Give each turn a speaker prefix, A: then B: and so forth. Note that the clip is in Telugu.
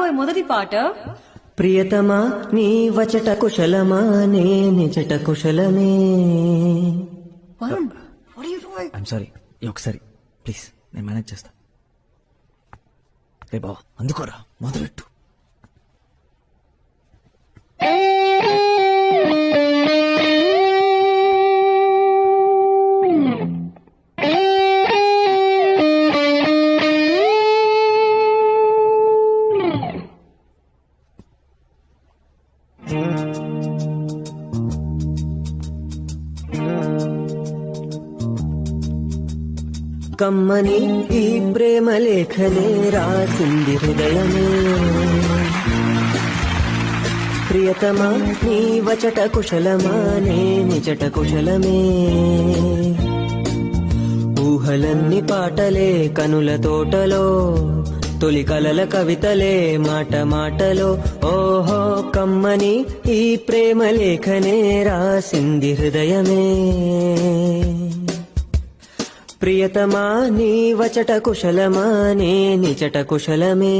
A: పాడబోయే మొదటి పాట
B: ప్రియతమా నీ వచట కుశలమా నే నిజట కుశలమే.
A: Varun what are you doing?
C: I'm sorry, ఒకసారి ప్లీజ్ నేను మేనేజ్ చేస్తా. రే బావా అందుకోరా, మొదలెట్టు.
B: కమ్మని ఈ ప్రేమ లేఖలే రాసింది హృదయమే. ప్రియతమా నీ వచట కుశలమా నే నిజట కుశలమే. ఊహలన్నీ పాటలే కనుల తోటలో, తొలి కలల కవితలే మాట మాటలో. ఓహో కమ్మని ఈ ప్రేమ లేఖనే రాసింది హృదయమే. ప్రియతమా నీ వచట కుశలమా నే నిజట కుశలమే.